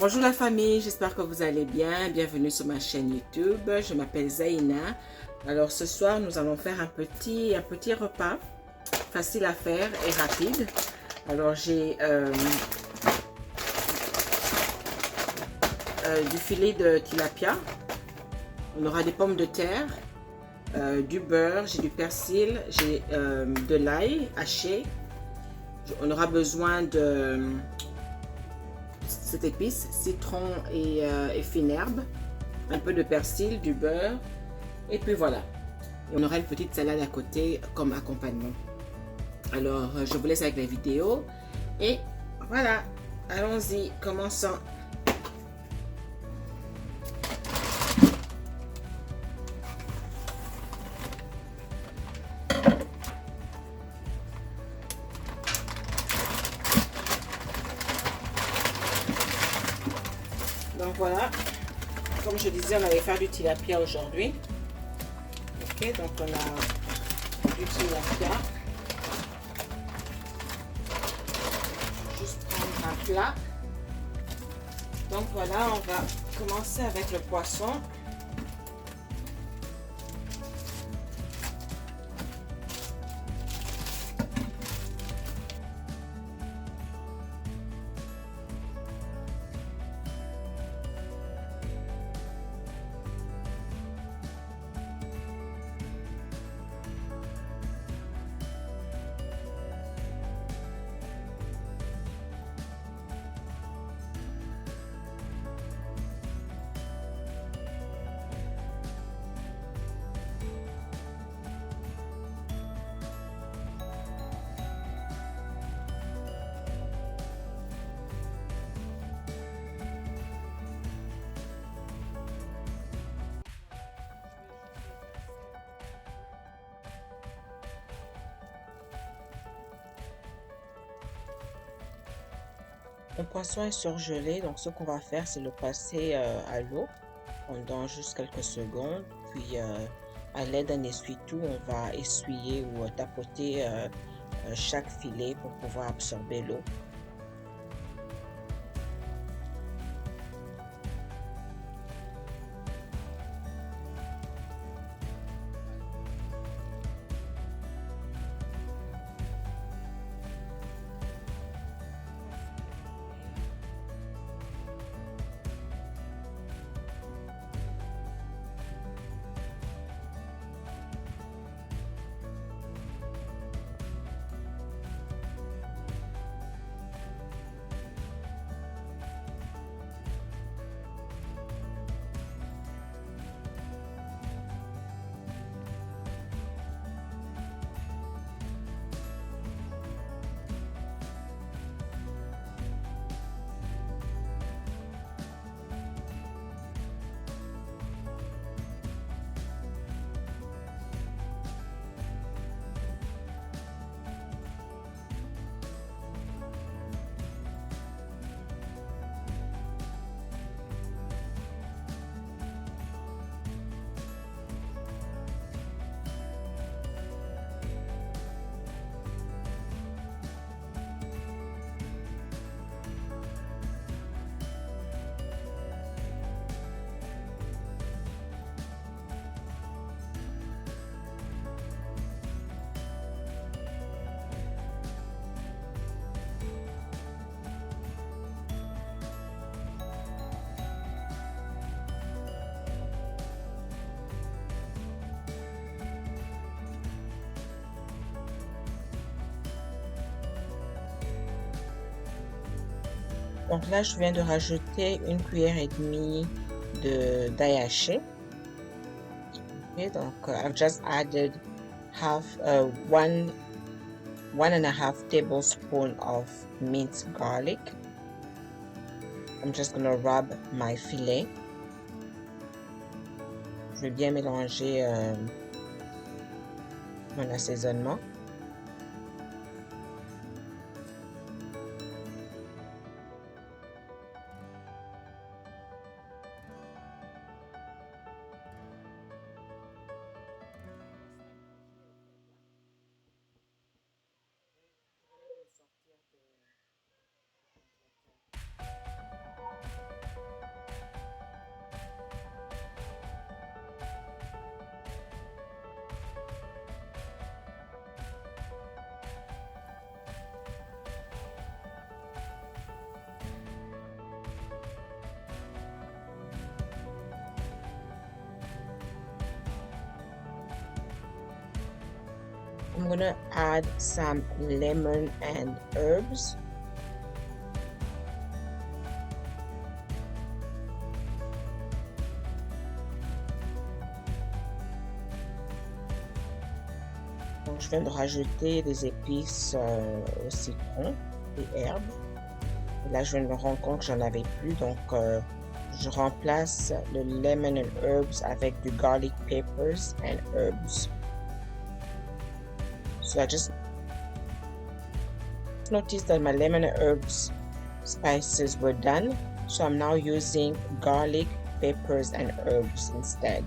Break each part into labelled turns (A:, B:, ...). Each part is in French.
A: Bonjour la famille, j'espère que vous allez bien. Bienvenue sur ma chaîne YouTube. Je m'appelle Zaina. Alors ce soir, nous allons faire un petit repas facile à faire et rapide. Alors j'ai du filet de tilapia. On aura des pommes de terre, du beurre, j'ai du persil, j'ai de l'ail haché. On aura besoin de cette épice, citron et fine herbe, un peu de persil, du beurre, et puis voilà. Et on aura une petite salade à côté comme accompagnement. Alors, je vous laisse avec la vidéo et voilà, allons-y, commençons. Donc voilà, comme je disais, on allait faire du tilapia aujourd'hui. Ok, donc on a du tilapia. Juste prendre un plat. Donc voilà, on va commencer avec le poisson. Le poisson est surgelé, donc ce qu'on va faire, c'est le passer à l'eau pendant juste quelques secondes. Puis, à l'aide d'un essuie-tout, on va essuyer ou tapoter chaque filet pour pouvoir absorber l'eau. Donc là, je viens de rajouter une cuillère et demie d'ail haché. Okay, donc I've just added one and a half tablespoon of minced garlic. I'm just gonna rub my filet. Je vais bien mélanger mon assaisonnement. I'm gonna add some lemon and herbs. Donc, je viens de rajouter des épices au citron, des herbes. Et là, je me rends compte que j'en avais plus, donc je remplace le lemon and herbs avec du garlic peppers and herbs. So I just noticed that my lemon and herbs spices were done, so I'm now using garlic, peppers and herbs instead.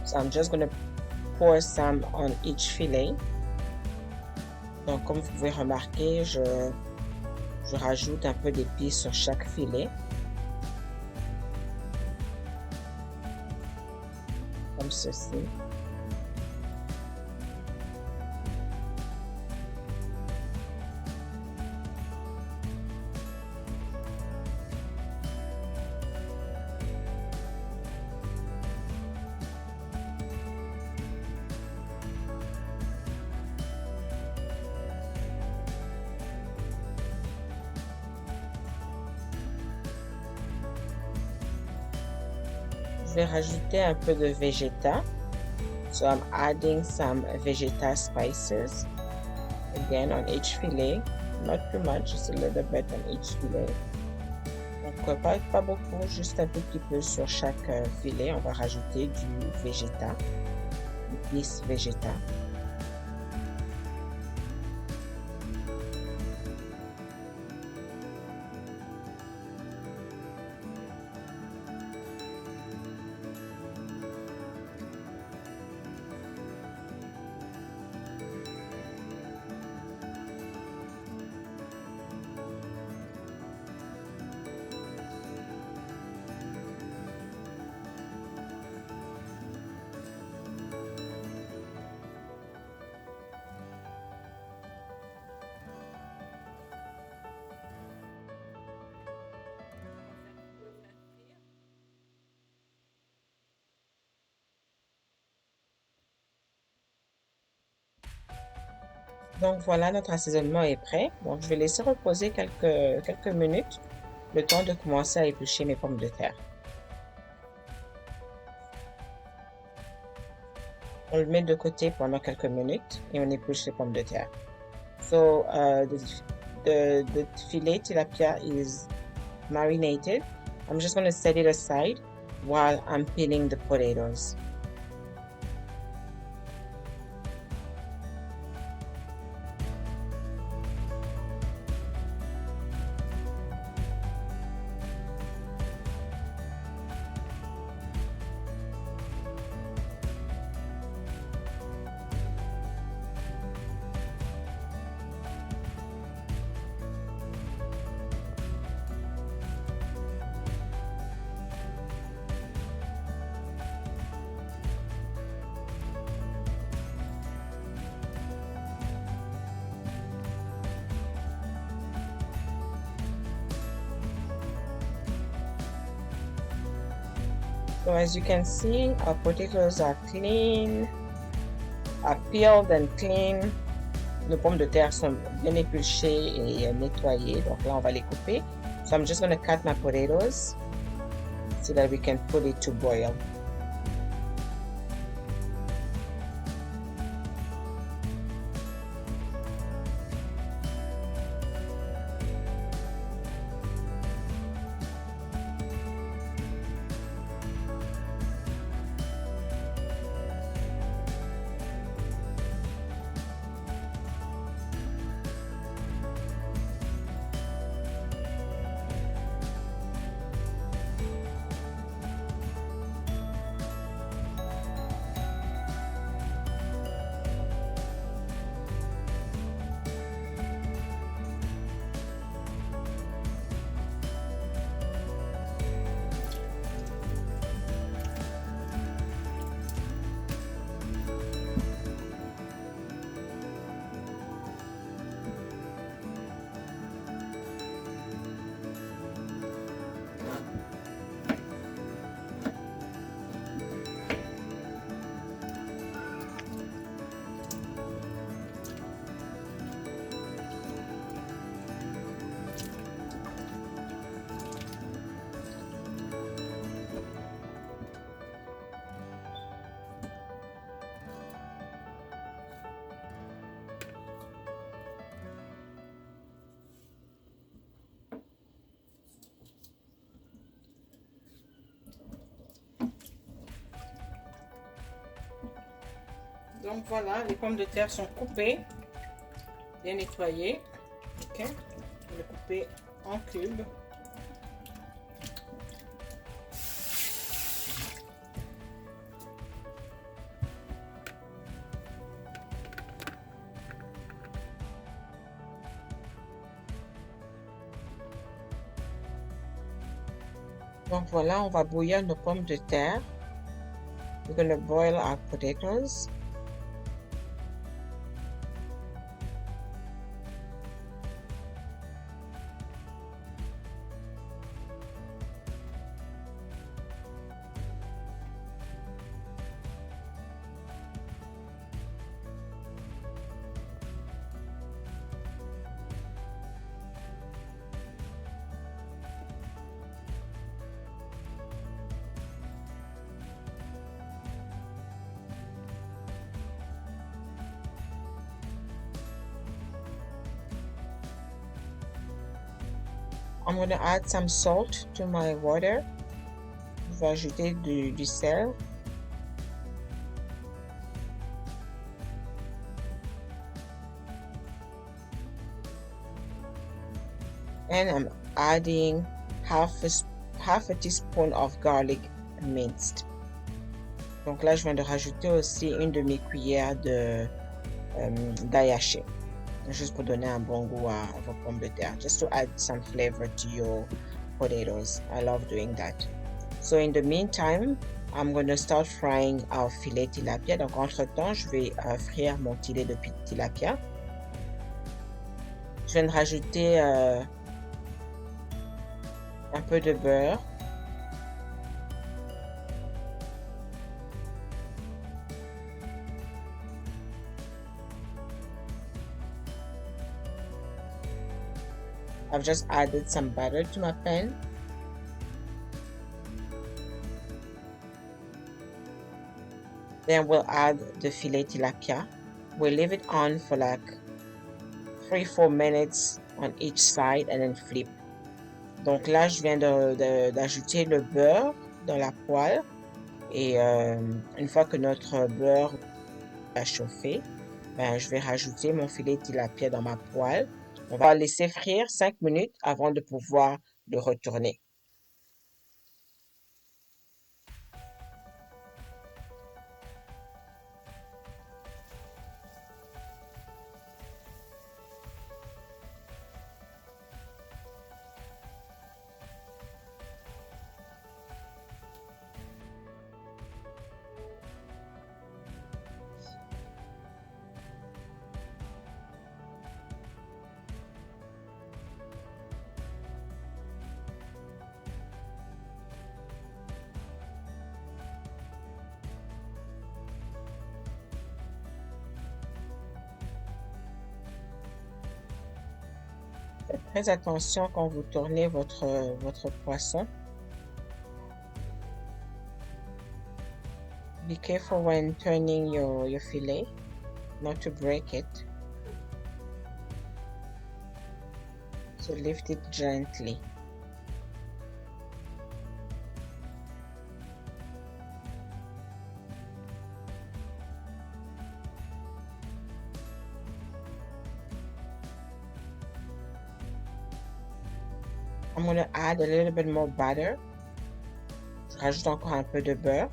A: So I'm just going to pour some on each filet. Donc comme vous pouvez remarquer, je rajoute un peu d'épices sur chaque filet. Comme ceci. Je vais rajouter un peu de Vegeta. So I'm adding some Vegeta spices. Again on each fillet. Not too much, just a little bit on each fillet. Donc pas beaucoup, juste un tout petit peu sur chaque filet. On va rajouter du Vegeta. Épices Vegeta. Donc voilà, notre assaisonnement est prêt. Donc je vais laisser reposer quelques minutes, le temps de commencer à éplucher mes pommes de terre. On le met de côté pendant quelques minutes et on épluche les pommes de terre. So the filet tilapia is marinated. I'm just going to set it aside while I'm peeling the potatoes. So as you can see, our potatoes are clean, are peeled and clean. Nos pommes de terre sont bien épluchées et nettoyées. Donc là, on va les couper. So I'm just going to cut my potatoes so that we can put it to boil. Donc voilà, les pommes de terre sont coupées, bien nettoyées. Ok, je vais les couper en cubes. Donc voilà, on va bouillir nos pommes de terre. We're going to boil our potatoes. I'm going to add some salt to my water. Je vais ajouter du sel. And I'm adding half a teaspoon of garlic minced. Donc là, je viens de rajouter aussi une demi-cuillère d'ail haché. Juste pour donner un bon goût à vos pommes de terre. Just to add some flavor to your potatoes. I love doing that. So in the meantime, I'm going to start frying our filet tilapia. Donc entre-temps, je vais frire mon filet de tilapia. Je viens de rajouter un peu de beurre. I've just added some butter to my pan. Then we'll add the filet tilapia. We'll leave it on for like 3-4 minutes on each side and then flip. Donc là, je viens d'ajouter le beurre dans la poêle. Et une fois que notre beurre a chauffé, ben, je vais rajouter mon filet tilapia dans ma poêle. On va laisser frire 5 minutes avant de pouvoir le retourner. Faites très attention quand vous tournez votre poisson. Be careful when turning your fillet, not to break it. So lift it gently. I'm going to add a little bit more butter. Je rajoute encore un peu de beurre.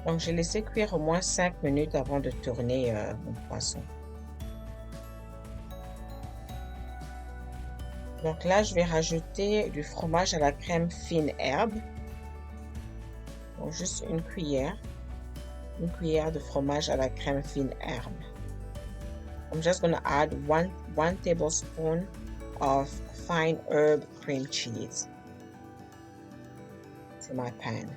A: Donc, j'ai laissé cuire au moins 5 minutes avant de tourner mon poisson. Donc là, je vais rajouter du fromage à la crème fine herbe. Donc, juste une cuillère. Une cuillère de fromage à la crème fine herbe. I'm just going to add one tablespoon of fine herb cream cheese to my pan.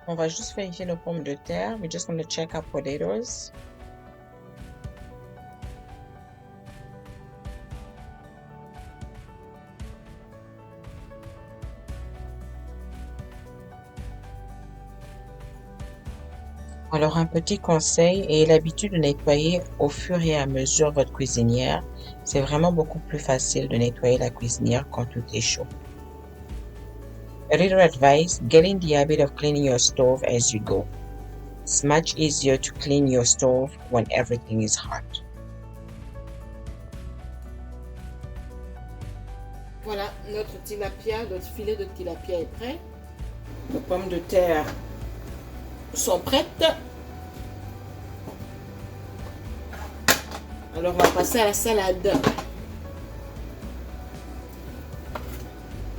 A: On va juste vérifier nos pommes de terre. We're just going to check our potatoes. Alors, un petit conseil, ayez l'habitude de nettoyer au fur et à mesure votre cuisinière. C'est vraiment beaucoup plus facile de nettoyer la cuisinière quand tout est chaud. A little advice, get in the habit of cleaning your stove as you go. It's much easier to clean your stove when everything is hot. Voilà, notre tilapia, notre filet de tilapia est prêt. Nos pommes de terre sont prêtes. Alors, on va passer à la salade.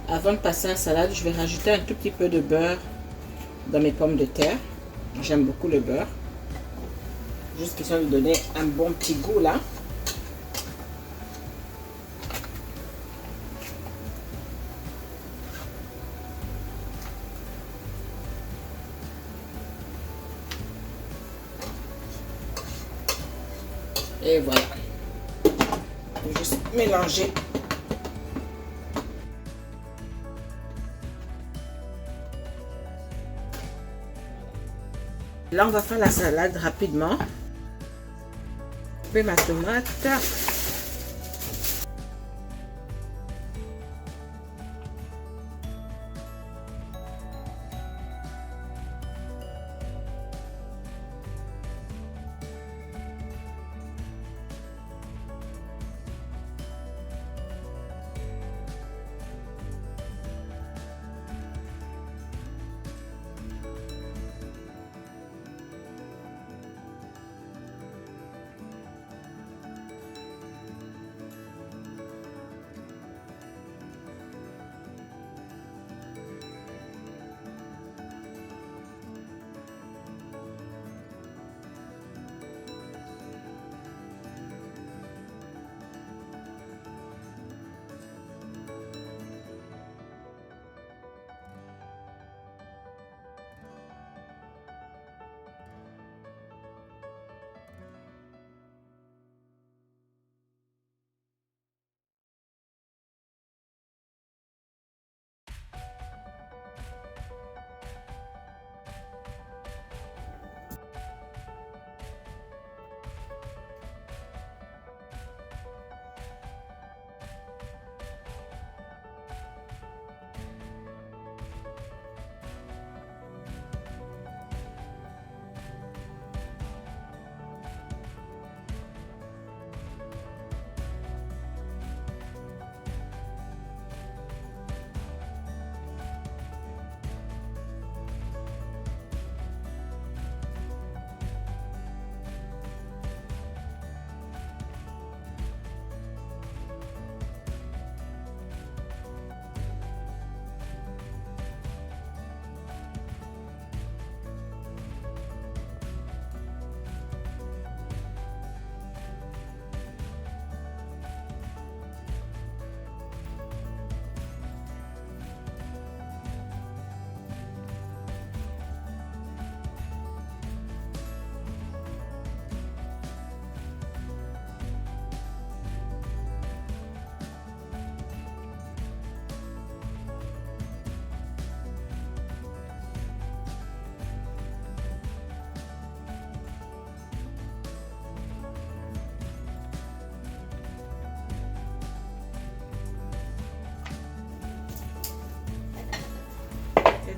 A: Avant de passer à la salade, je vais rajouter un tout petit peu de beurre dans mes pommes de terre. J'aime beaucoup le beurre. Juste question de donner un bon petit goût là. Et voilà. Je vais juste mélanger. Là, on va faire la salade rapidement. Je coupe ma tomate.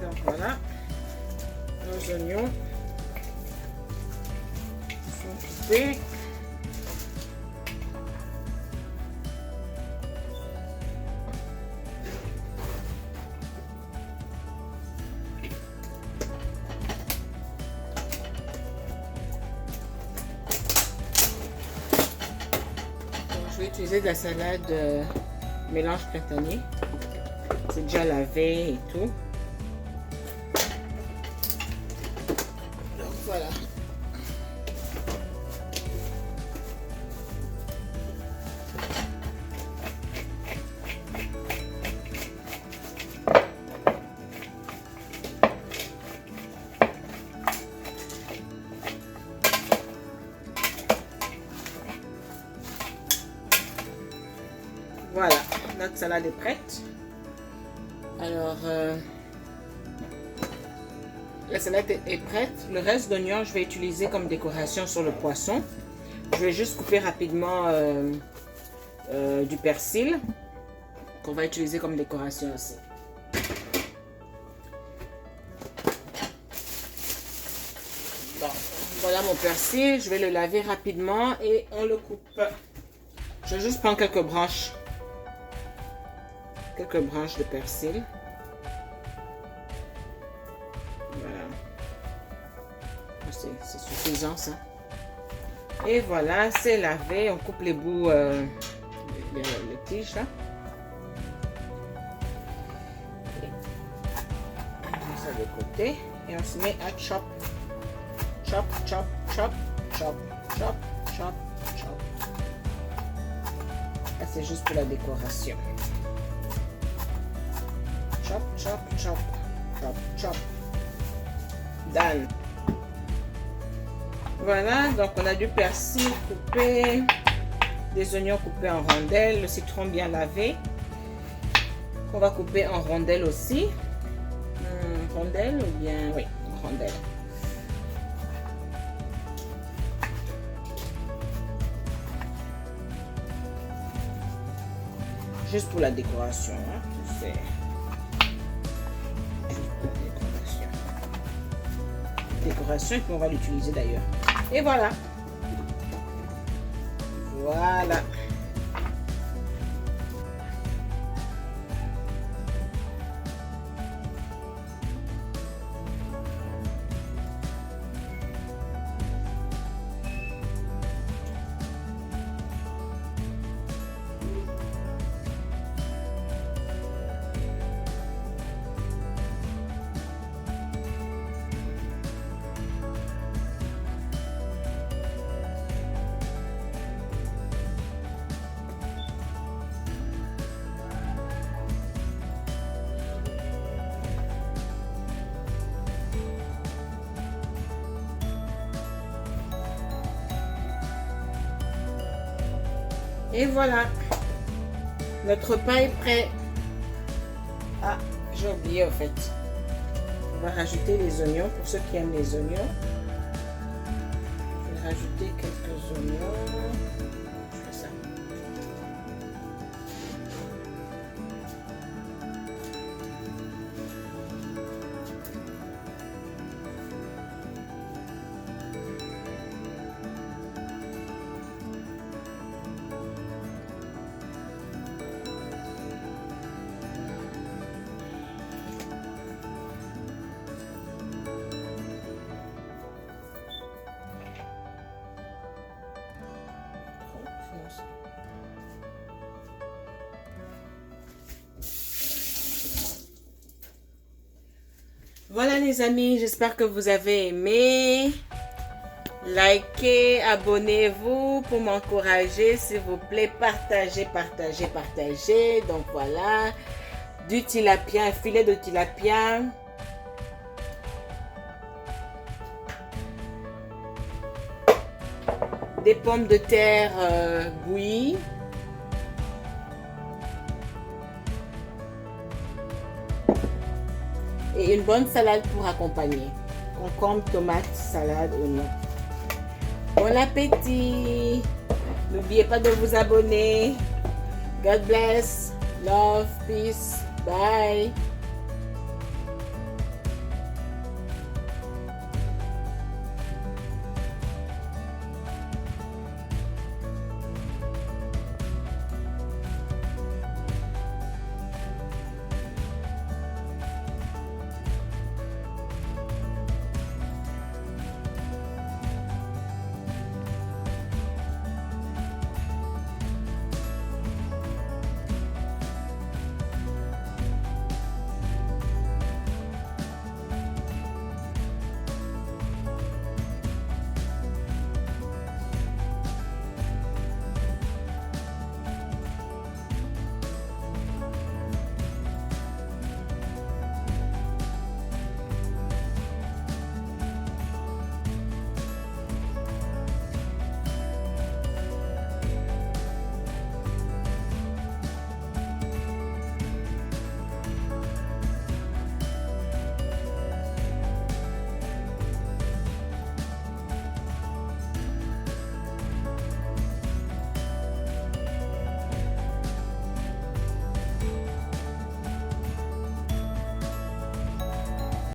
A: Donc voilà, nos oignons sont coupés. Donc, je vais utiliser de la salade mélange printanier. C'est déjà lavé et tout. Voilà. salade est prête. Alors, la salade est prête. Le reste d'oignon, je vais utiliser comme décoration sur le poisson. Je vais juste couper rapidement du persil qu'on va utiliser comme décoration aussi. Bon, voilà mon persil. Je vais le laver rapidement et on le coupe. Je vais juste prendre quelques branches de persil. Voilà. C'est suffisant ça. Et voilà, c'est lavé. On coupe les bouts, les tiges là. On met ça de côté et on se met à chop. Chop, chop, chop, chop, chop, chop, chop. Là, c'est juste pour la décoration. Chop, chop, chop, chop, chop. Done. Voilà, donc on a du persil coupé, des oignons coupés en rondelles, le citron bien lavé. On va couper en rondelles aussi. Rondelles ou bien... Oui, en rondelles. Juste pour la décoration, hein, c'est juste pour la décoration. Décoration et puis on va l'utiliser d'ailleurs. Et voilà. Voilà. Et voilà, notre pain est prêt. Ah, j'ai oublié en fait. On va rajouter les oignons pour ceux qui aiment les oignons. Je vais rajouter quelques oignons. Je fais ça. Voilà les amis, j'espère que vous avez aimé. Likez, abonnez-vous pour m'encourager, s'il vous plaît. Partagez, partagez, partagez. Donc voilà, du tilapia, un filet de tilapia. Des pommes de terre bouillies. Et une bonne salade pour accompagner. Concombre, tomate, salade, oignon. Bon appétit! N'oubliez pas de vous abonner. God bless. Love, peace. Bye.